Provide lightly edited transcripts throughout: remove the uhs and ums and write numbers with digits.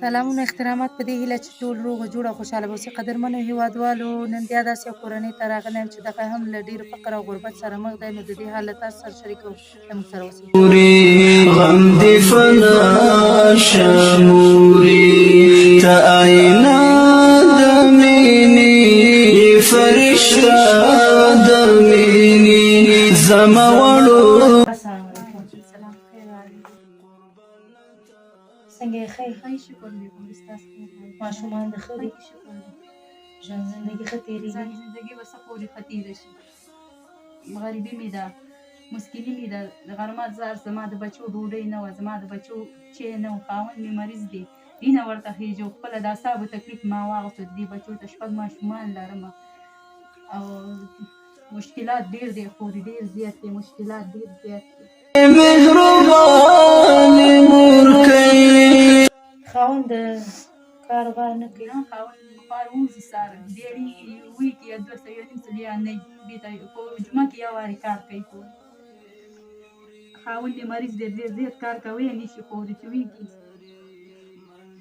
سلامونه احترامات په دې هیله چې ټول روغ جوړ او خوشحاله به اوسئ. قدرمنو هیوادوالو، نن بیا داسې یو کورنۍ ته راغلی یم چې دغه هم له ډېر فقر او غربت سره مخ دی، نو د دې حال له تاسو سره شریکوم. زموږ سره اوسئ. غم دې فنا شموري ته آیینه د مینې فرشته د مینې زما وړو. السلام علیکم. سلام خیر علیکم. څنګه یې ښه یې؟ شکر دی کوم ستاسو ماشومان د ښه دي؟ شکر دی ژوند زندګي ښه تېرېږي؟ زندګي به څه پورې ښه تېره شي. غریبي مې ده، مسکیني مې ده. د غرمه زار زما د بچو ډوډۍ نه وه، زما د بچو چای نه و، خاوند مې مریض دی، وینه ورته خېږي او خپله د اعصابو تکلیف ما واغوسته. دې بچو ته 6 ماشومان لرمه او مشکلات ډېر دی، خو ډېر زیات دی، مشکلات ډېر زیات دی. مهربانې مور کوي خاوند د کار بار نه کوي؟ خاوند کار وځي ساره ډېرې وي کې یا 200 یا نه بېته په جمعه کې یو وارې کار کوي. خاوند یې مریض دی، ډېر زیات کار کوی نه شي کولی چې ویږي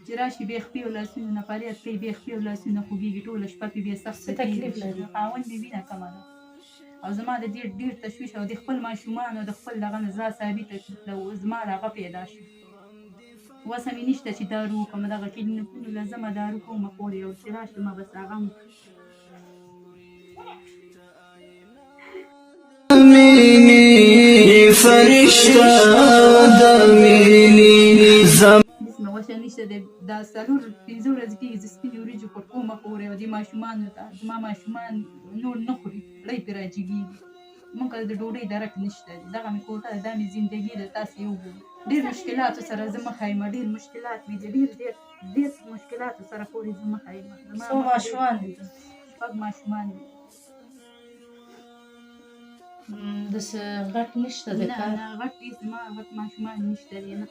چې راشي بې خپې او لاسونو نه فریاد کوي، بې خپې او لاسونه خوږېږي، ټوله شپه پرې بې سخته تکلیف لري. خاوند مې وینه کمه ده او زما د دې ډېر تشویش او د خپل ماشومان او د خپل دغه نه ځا ثابته زما د هغه پیدا شو. وسه مې نشته چې دارو وکړم، دغه کلینیکونو له ځمه دارو کومه خور یو چې راشي ما بس هغه مینې فرشته د مینې بسمه وسه نشته دی. دا 4-5 ورځې کېږي زه سپینې وریجې پر کومه خور یو دې ماشومانو ته زما ماشومان نور نه خوري، ړی پرې راجګېږي. موږ د ډوډۍ درک نشته دی. دغه مې کوټه ده، دا مې زندګي ده. تاسې یې وګورئ ډېر مشکلاتو سره زه مخه یم، ډېر مشکلات مې دي، ډېر زیات مشکلاتو سره پورې زه مخه یم. څو ماشومان دي؟ 6 ماشومان دي. داسې غټ نشته د کار؟ نه غټ دي، زما غټ ماشومان نشته دي، نه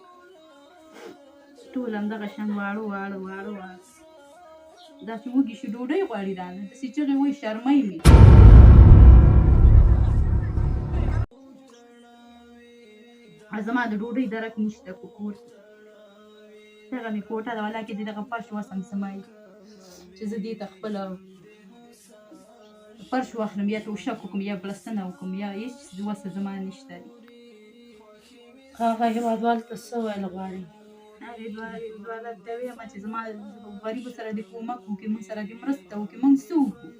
ټول همدغه شان واړه دا چې وږي شي ډوډۍ غواړي رانه داسې چغې وایي شرموي مې. زما د ډوډۍ درک نشته په کور کې. دغه مې کوټه ده ولاکې د دغه فرش وسم سمایي چې زه دې ته خپله فرش واخلم یا توشک وکړم یا بلستنه وکړم یا هېڅ وسه زما نشته دی. هغه هېوادوالو ته څه ویل غواړي؟ هغې هېوادوالو ته وایم چې زما غریبو سره دې کومک وکړي، موږ سره دې مرسته وکړي. موږ څه وکړو؟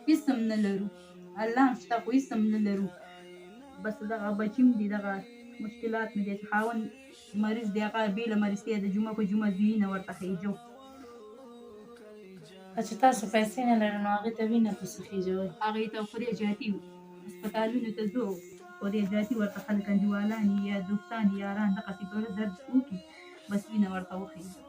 هېڅ هم نه لرو، الله هم شته خو هېڅ هم نه لرو. بس دغه بچي مې دي، دغه مشکلات مې دي چې خاوند مریض دی، هغه بې له مرستیا د جمعه په جمعه وینه ورته خېجو. چې تاسو پیسې نه لرئ نو هغې ته وینه پسې خېجوئ؟ هغې ته خورې جاتي هسپتالونو ته ځو، خورې جاتي ورته خلک انډیوالان یا دوستان یاران دغسې په درد وکړي بس وینه ورته وخېږي.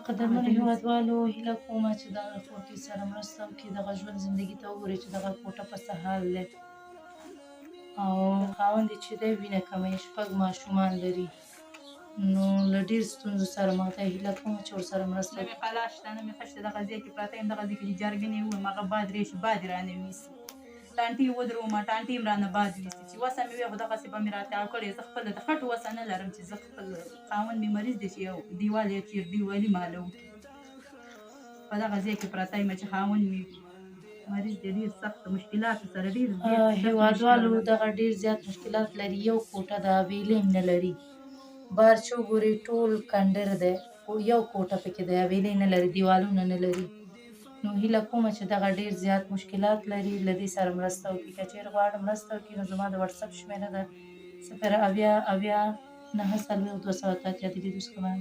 قدرمنو هېوادوالو، هیله کومه چې دغه کوټې سره مرسته وکړي، دغه ژوند زندګي ته وګورئ چې دغه کوټه په څه حال دی او خاوند یې چې دی وینه کمه یې 6 ماشومان لري، نو له ډېر ستونزو سره مخ دی. هیله کومه چې ورسره مرسته نه مې قلا شته، نه مې ښه شته. دغه ځای کې پراته یم، دغه ځای کې چې جرګنې ووایم هغه باد راشي باد یې رانه یونیسي. ټانټې ودرومه ټانټې هم رانه باد یونیسي چې وسه مې وي خو دغسې به مې راتاو کړې. زه خپله د خټو وسه نه لرم چې زه خپل خاوند مې مریض دی چې یو دیوال یا چیر دیوالي ماله وکړي. په دغه ځای کې پراته یم چې خاوند مې مریض دی، ډېر سخت مشکلاتو سره ډېر هېوادوالو دغه ډېر زیات مشکلات لري. یو کوټه ده، حویلۍ هم نه لري. بهر چې وګورئ ټول کنډر دی، یو کوټه پکې دی، حویلۍ نه لري، دیوالونه نه لري. نو هیله کومه چې دغه ډېر زیات مشکلات لري، له دې سره مرسته وکړي. که چېرې غواړم مرسته وکړي نو زما د وټساپ شمېره ده 080 90 40 283 د دې دوست کومه